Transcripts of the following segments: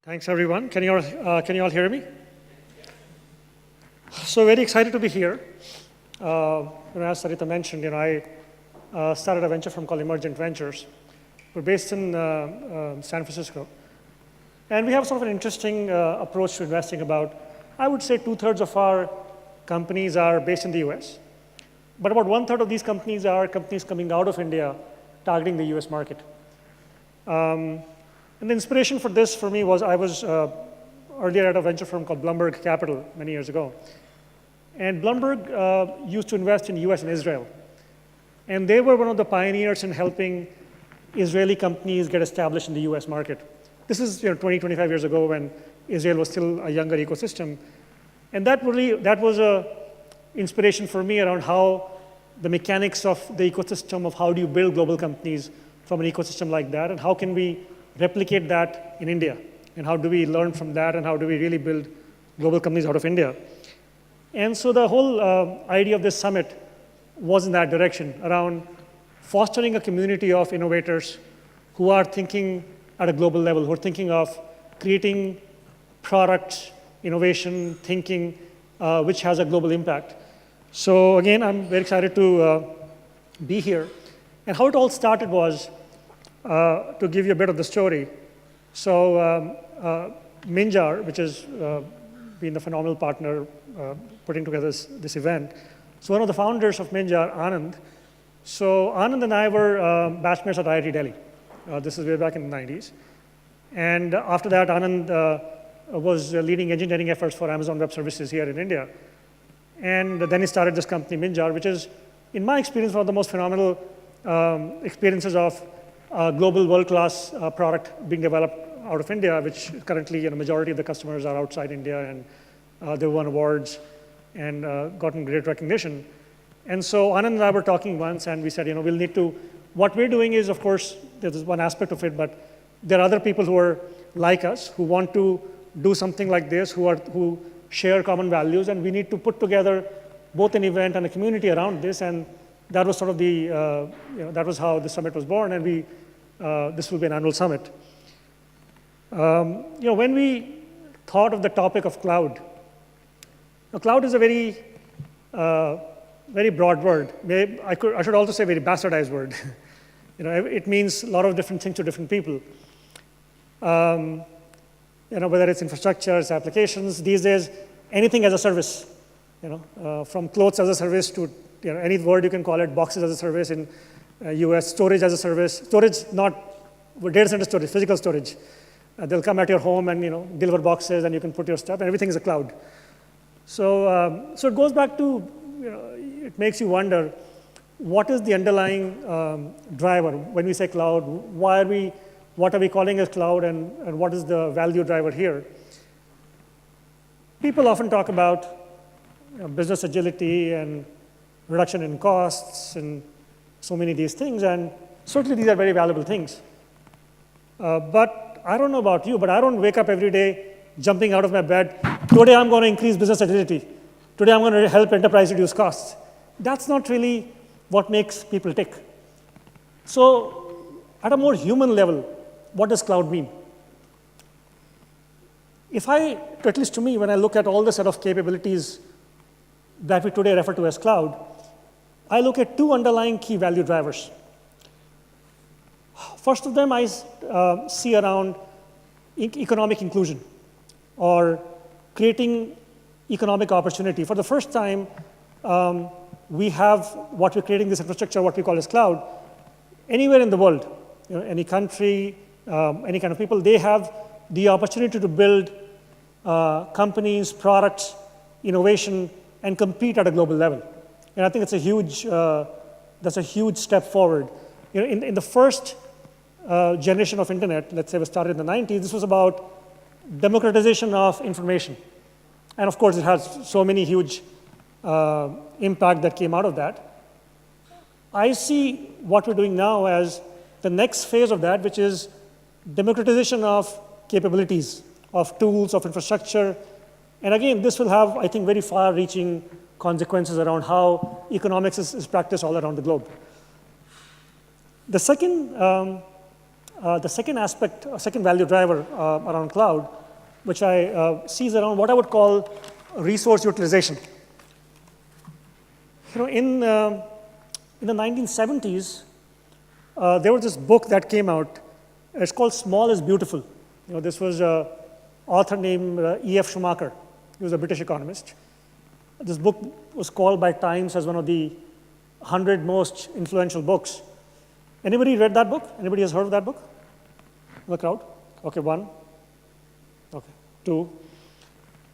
Thanks, everyone. Can you all hear me? So very excited to be here. As Sarita mentioned, I started a venture firm called Emergent Ventures. We're based in San Francisco. And we have sort of an interesting approach to investing. I would say 2/3 of our companies are based in the US. But about 1/3 of these companies are companies coming out of India, targeting the US market. And the inspiration for this for me was I was earlier at a venture firm called Bloomberg Capital many years ago. And Bloomberg used to invest in US and Israel. And they were one of the pioneers in helping Israeli companies get established in the US market. This is 20, 25 years ago when Israel was still a younger ecosystem. And that was an inspiration for me around how the mechanics of the ecosystem of how do you build global companies from an ecosystem like that, and how can we replicate that in India, and how do we learn from that, and how do we really build global companies out of India. And so the whole idea of this summit was in that direction, around fostering a community of innovators who are thinking at a global level, who are thinking of creating product, innovation, thinking, which has a global impact. So again, I'm very excited to be here. And how it all started was, to give you a bit of the story. So Minjar, which has been a phenomenal partner putting together this event. So one of the founders of Minjar, Anand. So Anand and I were batchmates at IIT Delhi. This is way back in the 90s. And after that, Anand was leading engineering efforts for Amazon Web Services here in India. And then he started this company, Minjar, which is, in my experience, one of the most phenomenal experiences of global world-class product being developed out of India, which currently, majority of the customers are outside India, and they won awards and gotten great recognition. And so Anand and I were talking once, and we said, we'll need to, what we're doing is, of course, there's one aspect of it, but there are other people who are like us, who want to do something like this, who share common values, and we need to put together both an event and a community around this, and that was sort of that was how the summit was born, and this will be an annual summit. When we thought of the topic of cloud, now, cloud is a very, very broad word. I should also say very bastardized word. It means a lot of different things to different people. Whether it's infrastructure, it's applications. These days, anything as a service. From clothes as a service to any word you can call it, boxes as a service in US, storage as a service. Storage, not data center storage, physical storage. They'll come at your home and deliver boxes, and you can put your stuff, and everything is a cloud. So it goes back to, it makes you wonder, what is the underlying driver when we say cloud? What are we calling a cloud, and what is the value driver here? People often talk about business agility and reduction in costs and so many of these things, and certainly these are very valuable things. But I don't know about you, but I don't wake up every day jumping out of my bed, today I'm going to increase business agility. Today I'm going to help enterprise reduce costs. That's not really what makes people tick. So at a more human level, what does cloud mean? At least to me, when I look at all the set of capabilities that we today refer to as cloud, I look at two underlying key value drivers. First of them I see around economic inclusion, or creating economic opportunity. For the first time, we have what we're creating, this infrastructure, what we call as cloud, anywhere in the world, any country, any kind of people, they have the opportunity to build companies, products, innovation, and compete at a global level. And I think it's that's a huge step forward. In the first generation of internet, let's say we started in the 90s, this was about democratization of information. And of course, it has so many huge impact that came out of that. I see what we're doing now as the next phase of that, which is democratization of capabilities, of tools, of infrastructure. And again, this will have, I think, very far-reaching consequences around how economics is practiced all around the globe. The second The second aspect, second value driver around cloud, which I see is around what I would call resource utilization. In the 1970s, there was this book that came out. It's called Small is Beautiful. This was an author named E.F. Schumacher. He was a British economist. This book was called by Times as one of the 100 most influential books. Anybody read that book? Anybody has heard of that book? In the crowd? Okay, one. Okay, two.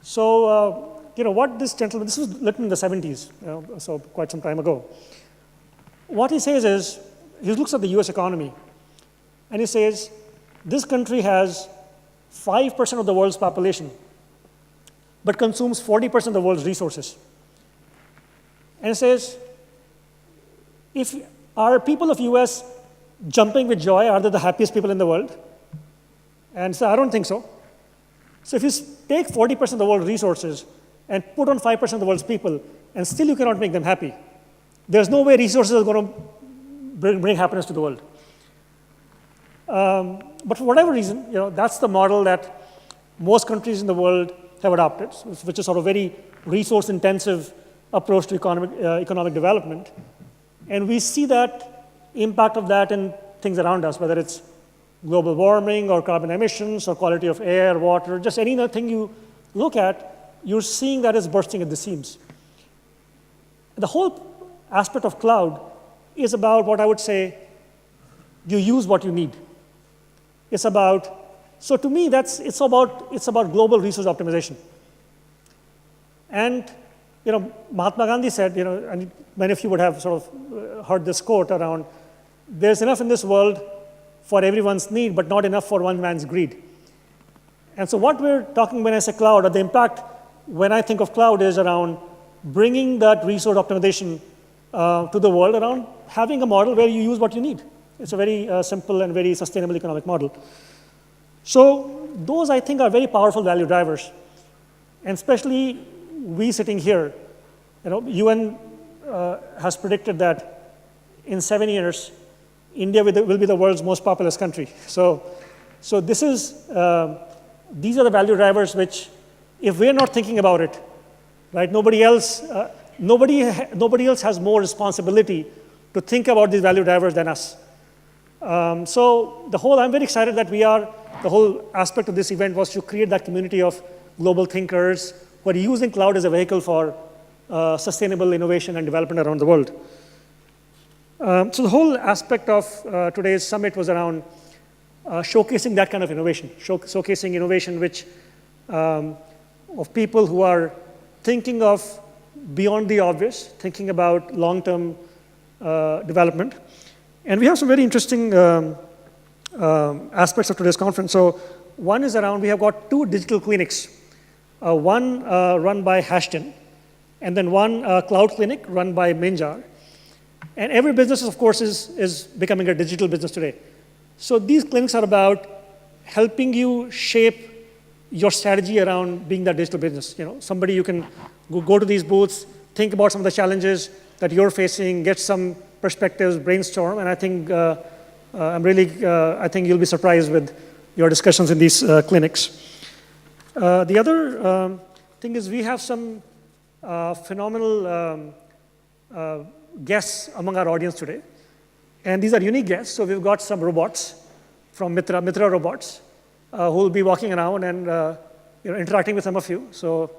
So, what this gentleman, this was written in the 70s, so quite some time ago. What he says is, he looks at the US economy, and he says, this country has 5% of the world's population, but consumes 40% of the world's resources. And he says, are people of US jumping with joy? Are they the happiest people in the world? And so I don't think so. So if you take 40% of the world's resources and put on 5% of the world's people, and still you cannot make them happy, there's no way resources are going to bring happiness to the world. But for whatever reason, that's the model that most countries in the world have adopted, which is sort of very resource-intensive approach to economic development. And we see that impact of that in things around us, whether it's global warming or carbon emissions or quality of air, water, just anything you look at, you're seeing that is bursting at the seams. The whole aspect of cloud is about what I would say, you use what you need. It's about, so to me, it's about global resource optimization. And Mahatma Gandhi said, and many of you would have sort of heard this quote around, there's enough in this world for everyone's need, but not enough for one man's greed. And so what we're talking when I say cloud, or the impact when I think of cloud is around bringing that resource optimization to the world around having a model where you use what you need. It's a very simple and very sustainable economic model. So those, I think, are very powerful value drivers. And especially we sitting here, UN has predicted that in 7 years, India will be the world's most populous country. So this is, these are the value drivers which, if we're not thinking about it, right, nobody else has more responsibility to think about these value drivers than us. So I'm very excited that the whole aspect of this event was to create that community of global thinkers who are using cloud as a vehicle for sustainable innovation and development around the world. So the whole aspect of today's summit was around showcasing that kind of innovation, showcasing innovation which of people who are thinking of beyond the obvious, thinking about long-term development. And we have some very interesting aspects of today's conference. So one is around, we have got 2 digital clinics, one run by Hashton, and then one cloud clinic run by Minjar. And every business, of course, is becoming a digital business today. So these clinics are about helping you shape your strategy around being that digital business. Somebody you can go to these booths, think about some of the challenges that you're facing, get some perspectives, brainstorm, and I think I think you'll be surprised with your discussions in these clinics. The other thing is we have some phenomenal guests among our audience today. And these are unique guests. So we've got some robots from Mitra Robots who will be walking around and interacting with some of you. So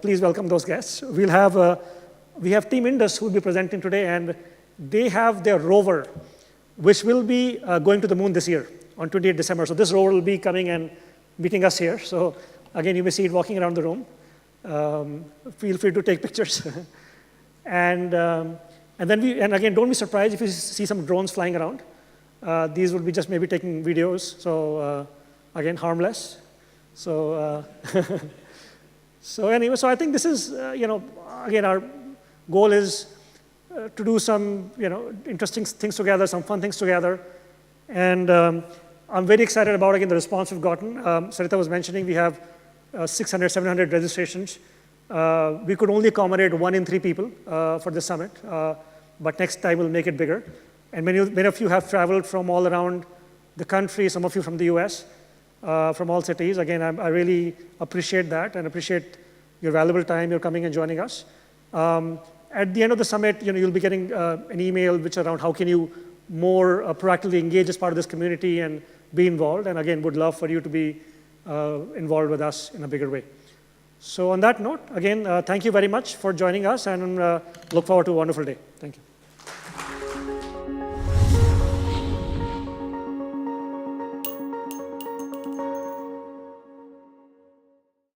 please welcome those guests. We have Team Indus who will be presenting today, and they have their rover, which will be going to the moon this year on 28th December. So this rover will be coming and meeting us here. So again, you may see it walking around the room. Feel free to take pictures. And again, don't be surprised if you see some drones flying around. These will be just maybe taking videos. So again, harmless. So so anyway, so I think this is again, our goal is to do some interesting things together, some fun things together, and I'm very excited about again the response we've gotten. Sarita was mentioning we have 600, 700 registrations. We could only accommodate 1 in 3 people for the summit, but next time we'll make it bigger. And many of you have traveled from all around the country, some of you from the US, from all cities. Again, I really appreciate that and appreciate your valuable time. You're coming and joining us. At the end of the summit, you'll be getting an email which around how can you more proactively engage as part of this community and be involved. And again, would love for you to be involved with us in a bigger way. So on that note, again, thank you very much for joining us, and look forward to a wonderful day. Thank you.